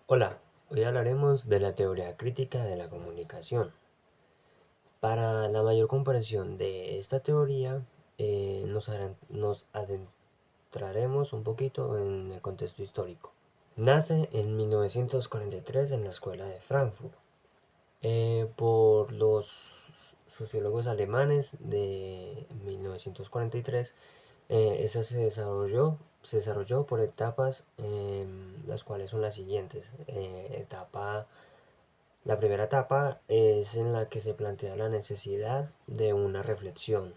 Hola, hoy hablaremos de la teoría crítica de la comunicación. Para la mayor comprensión de esta teoría, nos adentraremos un poquito en el contexto histórico. Nace en 1943 en la Escuela de Frankfurt por los sociólogos alemanes de 1943. Esa se desarrolló por etapas, las cuales son las siguientes. La primera etapa es en la que se plantea la necesidad de una reflexión.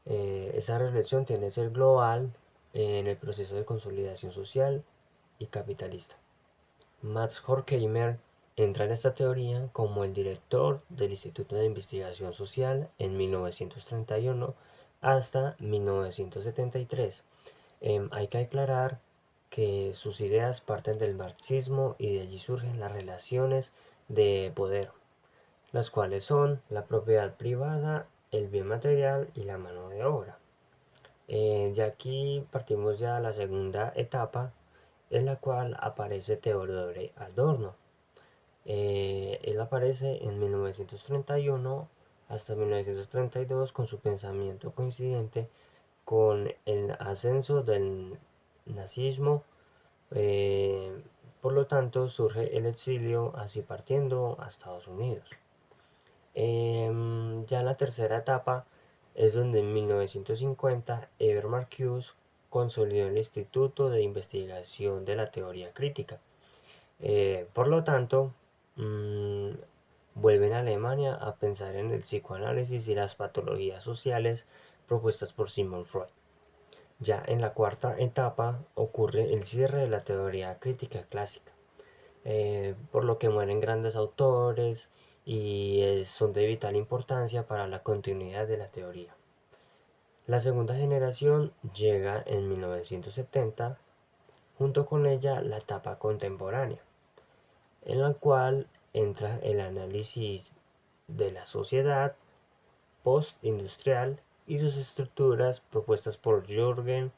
Esa reflexión tiende a ser global en el proceso de consolidación social y capitalista. Max Horkheimer entra en esta teoría como el director del Instituto de Investigación Social en 1931 hasta 1973. Hay que aclarar que sus ideas parten del marxismo y de allí surgen las relaciones de poder, las cuales son la propiedad privada, el bien material y la mano de obra. De aquí partimos ya a la segunda etapa, en la cual aparece Theodore Adorno. Él aparece en 1931 hasta 1932 con su pensamiento coincidente con el ascenso del nazismo. eh, por lo tanto, surge el exilio, así partiendo a Estados Unidos. Ya en la tercera etapa es donde en 1950 Eber Marcuse consolidó el Instituto de Investigación de la Teoría Crítica. Por lo tanto, mm, vuelven a Alemania a pensar en el psicoanálisis y las patologías sociales propuestas por Sigmund Freud. Ya en la cuarta etapa ocurre el cierre de la teoría crítica clásica, por lo que mueren grandes autores y son de vital importancia para la continuidad de la teoría. La segunda generación llega en 1970, junto con ella la etapa contemporánea, en la cual entra el análisis de la sociedad post-industrial y sus estructuras propuestas por Jürgen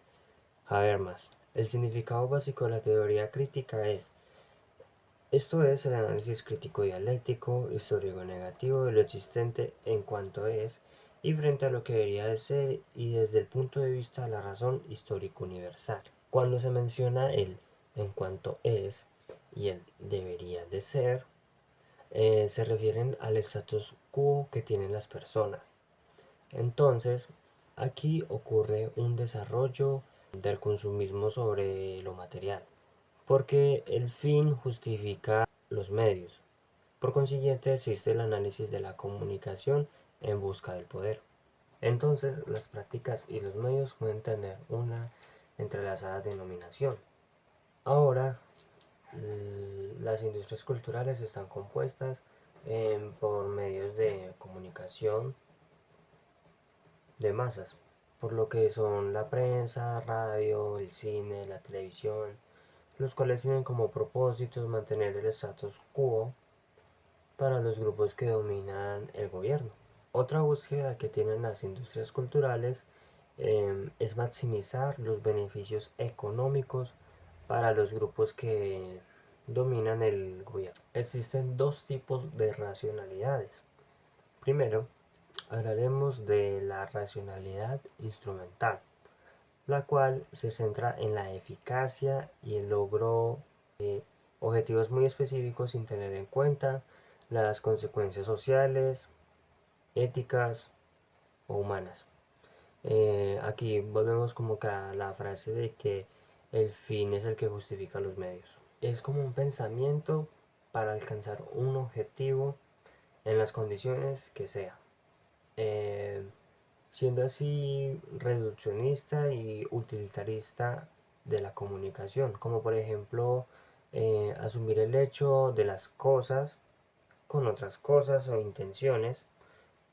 Habermas. El significado básico de la teoría crítica esto es el análisis crítico dialéctico, histórico negativo de lo existente en cuanto es y frente a lo que debería de ser y desde el punto de vista de la razón histórico universal. Cuando se menciona el en cuanto es y el debería de ser, se refieren al status quo que tienen las personas. Entonces, aquí ocurre un desarrollo del consumismo sobre lo material, porque el fin justifica los medios. Por consiguiente, existe el análisis de la comunicación en busca del poder. Entonces, las prácticas y los medios pueden tener una entrelazada denominación. Ahora, las industrias culturales están compuestas por medios de comunicación de masas, por lo que son la prensa, radio, el cine, la televisión, los cuales tienen como propósito mantener el status quo para los grupos que dominan el gobierno. Otra búsqueda que tienen las industrias culturales es maximizar los beneficios económicos para los grupos que dominan el gobierno. Existen dos tipos de racionalidades. Primero, hablaremos de la racionalidad instrumental, la cual se centra en la eficacia y el logro de objetivos muy específicos sin tener en cuenta las consecuencias sociales, éticas o humanas. Aquí volvemos como que a la frase de que el fin es el que justifica los medios. Es como un pensamiento para alcanzar un objetivo en las condiciones que sea. Eh, Siendo así reduccionista y utilitarista de la comunicación, como por ejemplo asumir el hecho de las cosas con otras cosas o intenciones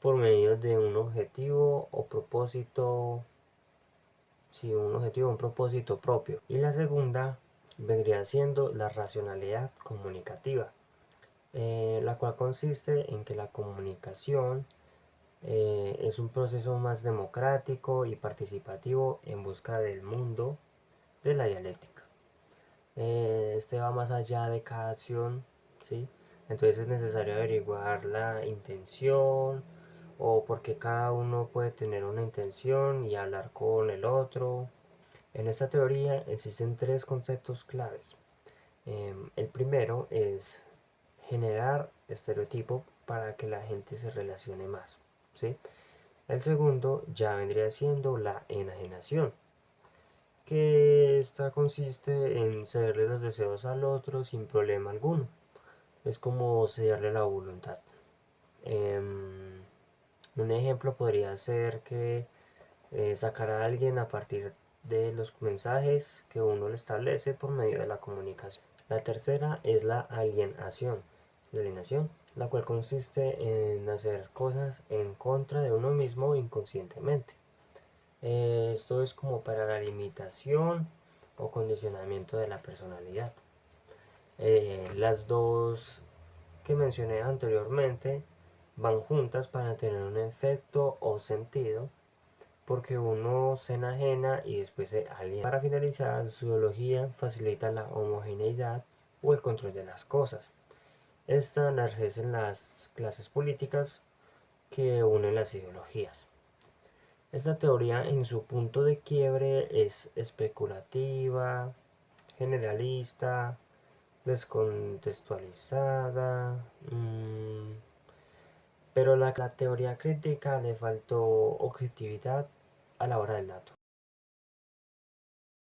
por medio de un objetivo o propósito, sí, un objetivo o un propósito propio. Y la segunda vendría siendo la racionalidad comunicativa, la cual consiste en que la comunicación es un proceso más democrático y participativo en busca del mundo de la dialéctica. Este va más allá de cada acción, ¿sí? Entonces es necesario averiguar la intención o por qué cada uno puede tener una intención y hablar con el otro. En esta teoría existen tres conceptos claves. El primero es generar estereotipo para que la gente se relacione más, ¿sí? El segundo ya vendría siendo la enajenación, que esta consiste en cederle los deseos al otro sin problema alguno. Es como cederle la voluntad. Em, un ejemplo podría ser que sacar a alguien a partir de los mensajes que uno le establece por medio de la comunicación. La tercera es la alienación, la cual consiste en hacer cosas en contra de uno mismo inconscientemente. Esto es como para la limitación o condicionamiento de la personalidad. Las dos que mencioné anteriormente van juntas para tener un efecto o sentido porque uno se enajena y después se aliena. Para finalizar, la sociología facilita la homogeneidad o el control de las cosas. Esta la ejercen las clases políticas que unen las ideologías. Esta teoría en su punto de quiebre es especulativa, generalista, descontextualizada, pero la teoría crítica le faltó objetividad a la hora del dato.